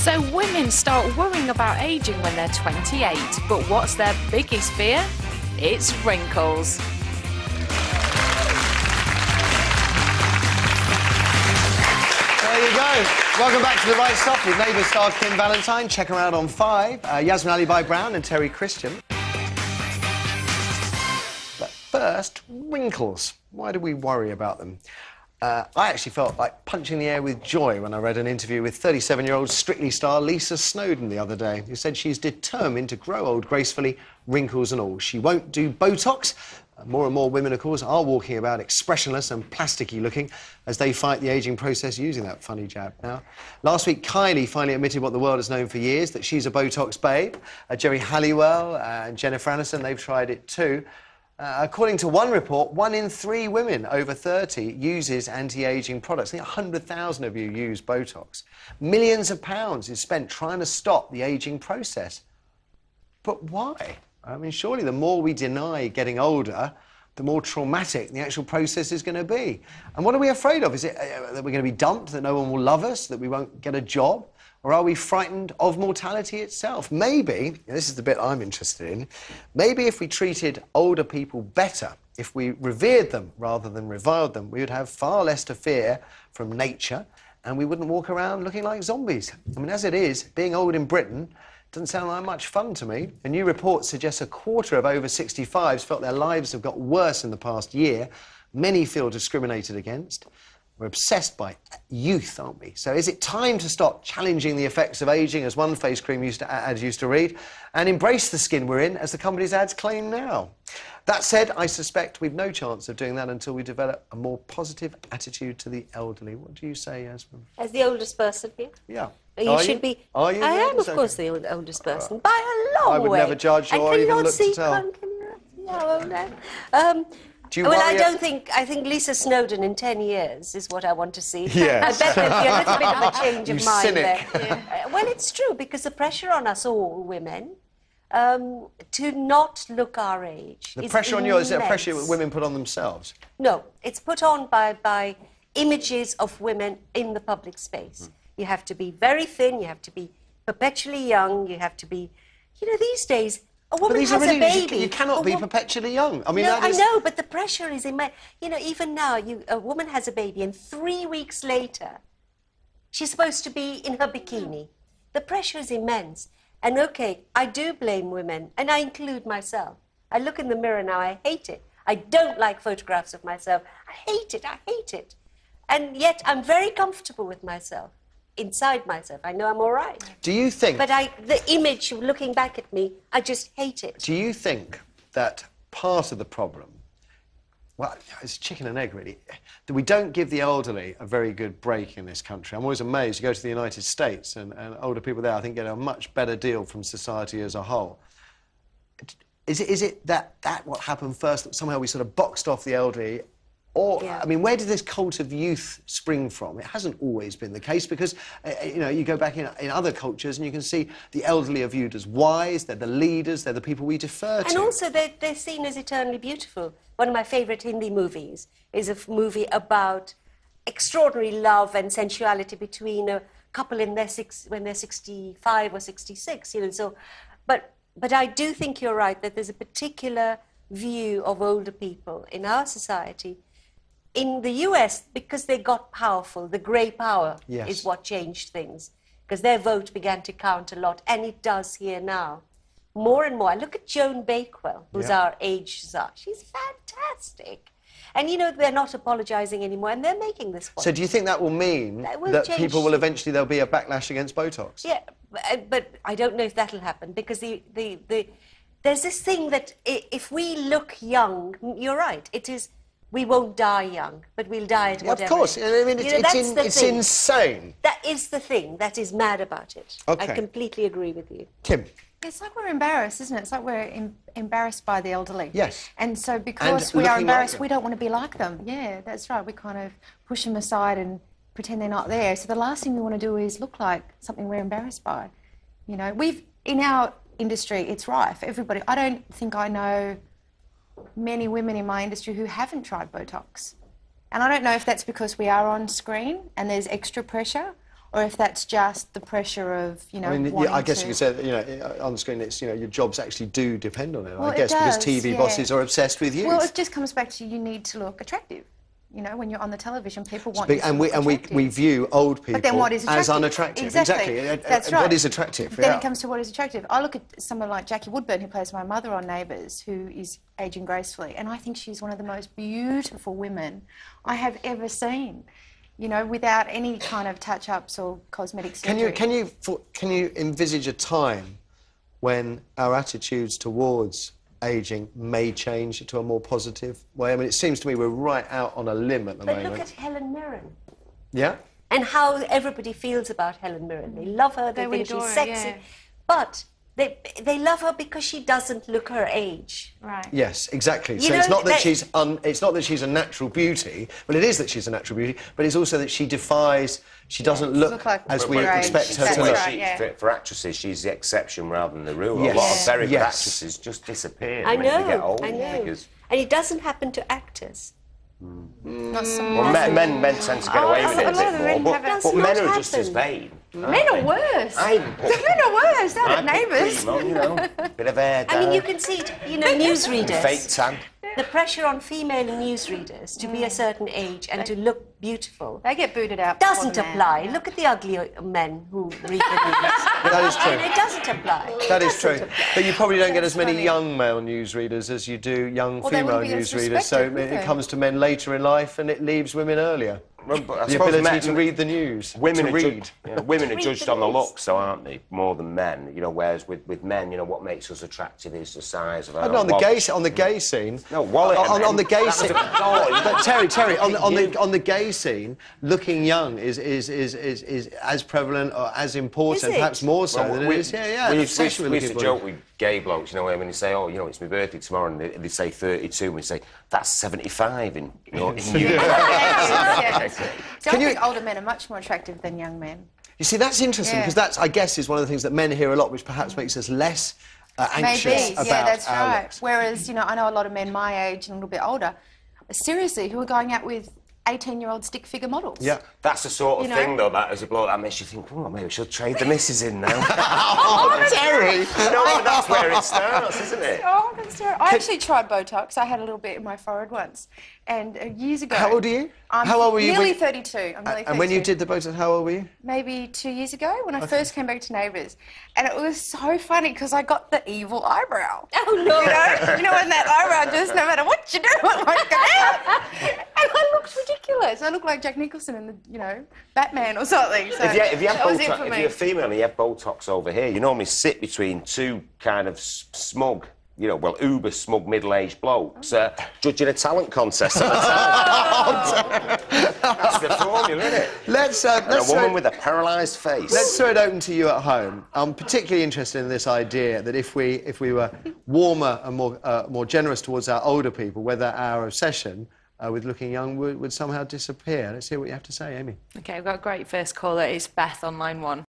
So women start worrying about ageing when they're 28, but what's their biggest fear? It's wrinkles. There you go. Welcome back to The Right Stuff with Neighbours star Kym Valentine. Check her out on 5. Yasmin Ali Brown and Terry Christian. But first, wrinkles. Why do we worry about them? I actually felt like punching the air with joy when I read an interview with 37-year-old Strictly star Lisa Snowdon the other day, who said she's determined to grow old gracefully, wrinkles and all. She won't do Botox. More and more women, of course, are walking about expressionless and plasticky looking as they fight the ageing process using that funny jab. Now, last week, Kylie finally admitted what the world has known for years, that she's a Botox babe. Jerry Halliwell and Jennifer Aniston, they've tried it too. According to one report, 1 in 3 women over 30 uses anti-ageing products. I think 100,000 of you use Botox. Millions of pounds is spent trying to stop the ageing process. But why? I mean, surely the more we deny getting older, the more traumatic the actual process is going to be. And what are we afraid of? Is it that we're going to be dumped, that no one will love us, that we won't get a job? Or are we frightened of mortality itself? Maybe, and this is the bit I'm interested in, maybe if we treated older people better, if we revered them rather than reviled them, we would have far less to fear from nature and we wouldn't walk around looking like zombies. I mean, as it is, being old in Britain doesn't sound like much fun to me. A new report suggests a quarter of over 65s felt their lives have got worse in the past year. Many feel discriminated against. We're obsessed by youth, aren't we? So is it time to stop challenging the effects of ageing, as one face cream ads used to read, and embrace the skin we're in, as the company's ads claim now? That said, I suspect we've no chance of doing that until we develop a more positive attitude to the elderly. What do you say, Yasmin? As the oldest person here? Yeah. You should be. Are you? I am, of course, the oldest person by a long way. I would never judge or even look to tell. Well, I think Lisa Snowdon in 10 years is what I want to see. Yes. I bet there'll be a little bit of a change of mind cynic. there. Yeah. Well, it's true, because the pressure on us all, women, to not look our age The is pressure on you, is it a immense. pressure that women put on themselves? No, it's put on by images of women in the public space. You have to be very thin, you have to be perpetually young, you have to be... You know, these days, a woman has a baby. You cannot be perpetually young. I mean, no, I know, but the pressure is immense. You know, even now, a woman has a baby, and 3 weeks later, she's supposed to be in her bikini. The pressure is immense. And, OK, I do blame women, and I include myself. I look in the mirror now, I hate it. I don't like photographs of myself. I hate it. And yet, I'm very comfortable with myself. Inside myself, I know I'm all right. Do you think... But the image looking back at me, I just hate it. Do you think that part of the problem, well, it's chicken and egg, really, that we don't give the elderly a very good break in this country? I'm always amazed. You go to the United States and older people there, I think, get a much better deal from society as a whole. Is it that what happened first, that somehow we sort of boxed off the elderly? Or, I mean, where did this cult of youth spring from? It hasn't always been the case because, you know, you go back in other cultures and you can see the elderly are viewed as wise, they're the leaders, they're the people we defer to. And also they're seen as eternally beautiful. One of my favourite Hindi movies is a movie about extraordinary love and sensuality between a couple in when they're 65 or 66, you know, so... But I do think you're right that there's a particular view of older people in our society. In the US, because they got powerful, the grey power is what changed things. Because their vote began to count a lot, and it does here now. More and more. I look at Joan Bakewell, who's our age czar. She's fantastic. And, you know, they're not apologising anymore, and they're making this point. So do you think that will mean that people will eventually, there'll be a backlash against Botox? Yeah, but I don't know if that'll happen, because there's this thing that if we look young, you're right, it is... We won't die young, but we'll die at whatever. Of course. I mean, it's insane. That is the thing that is mad about it. Okay. I completely agree with you. Kym. It's like we're embarrassed, isn't it? It's like we're embarrassed by the elderly. Yes. And so because we are embarrassed, we don't want to be like them. Yeah, that's right. We kind of push them aside and pretend they're not there. So the last thing we want to do is look like something we're embarrassed by. You know, in our industry, it's rife. Everybody, I don't think I know many women in my industry who haven't tried Botox. And I don't know if that's because we are on screen and there's extra pressure, or if that's just the pressure of, you know, I mean, wanting I guess to... you could say that, you know, on the screen, it's, you know, your jobs actually do depend on it. Well, I guess it because does, TV yeah. bosses are obsessed with youth. Well, it just comes back to you need to look attractive. You know, when you're on the television, people want you to look attractive. we view old people But then what is attractive? as unattractive. Exactly. That's right. What is attractive? Then yeah. it comes to what is attractive. I look at someone like Jackie Woodburn, who plays my mother on Neighbours, who is ageing gracefully, and I think she's one of the most beautiful women I have ever seen. You know, without any kind of touch-ups or cosmetic surgery. Can you envisage a time when our attitudes towards ageing may change to a more positive way? I mean, it seems to me we're right out on a limb at the moment. But look at Helen Mirren. Yeah? And how everybody feels about Helen Mirren. They love her, they think she's sexy. Yeah. But they love her because she doesn't look her age. Right. Yes, exactly. You So know, it's not that it's not that she's a natural beauty, but it is that she's a natural beauty, but it's also that she defies, she doesn't look like as we her age. expect her That's to look. right, yeah. For actresses, she's the exception rather than the rule. Yes. A lot of very good Yes. actresses just disappear I when they get know, old. I know. Because... And it doesn't happen to actors. Not so Well, much. men tend to get away with it a bit more, but men are just as vain. Men are worse. Men are worse, down at Neighbours. You know, bit of hair I mean, down, you can see it, you know, newsreaders. fake tan. The pressure on female newsreaders to be a certain age and to look beautiful They get booted out. doesn't before the man. apply. Look at the ugly men who read the news. That is true. And it doesn't apply. That is true. But you probably don't get as many funny. young male newsreaders as you do young Well, they female wouldn't be as newsreaders. So respected, would it they? comes to men later in life and it leaves women earlier. Well, but I The suppose ability to read the news. Women to are read. women are Read judged the on the news. looks, though, aren't they? More than men. You know, whereas with men, you know, what makes us attractive is the size of our. No, on the gay scene. No, wallet. On the gay scene. No, But Terry, on the gay scene, looking young is as prevalent or as important, Is it? perhaps more so than it is. Yeah. We an used to obsession with looking joke with gay blokes, you know, when they say, "Oh, you know, it's my birthday tomorrow," and they say 32, and we say that's 75 in you. Yes. So Can I you- think older men are much more attractive than young men. You see, that's interesting Yeah. because that's, I guess, is one of the things that men hear a lot, which perhaps makes us less anxious Maybe, about yeah, that's our right. looks. Whereas, you know, I know a lot of men my age and a little bit older, seriously, who are going out with 18-year-old stick figure models. Yeah. That's the sort of You know? thing, though, that as a bloke, that makes you think, oh, maybe we should trade the missus in now. Oh, Terry! No, but that's where it starts, isn't it? Oh, that's terrible. I actually tried Botox. I had a little bit in my forehead once. And years ago... How old are you? I'm How old were you nearly when- 32. I'm nearly 32. And when you did the Botox, how old were you? Maybe 2 years ago when I first came back to Neighbours. And it was so funny because I got the evil eyebrow. Oh, no. You know when that eyebrow just, no matter what you do, it won't come out. And I looked ridiculous. I looked like Jack Nicholson in the, you know, Batman or something. So If you have that was it Botox, for if me. you're a female and you have Botox over here, you normally sit between two kind of smug, you know, well, uber smug middle-aged blokes judging a talent contest at the time. That's the formula, isn't it? Let's And a woman with a paralysed face. Let's throw it open to you at home. I'm particularly interested in this idea that if we were warmer and more generous towards our older people, whether our obsession with looking young would somehow disappear. Let's hear what you have to say, Amy. OK, we've got a great first caller. It's Beth on line 1.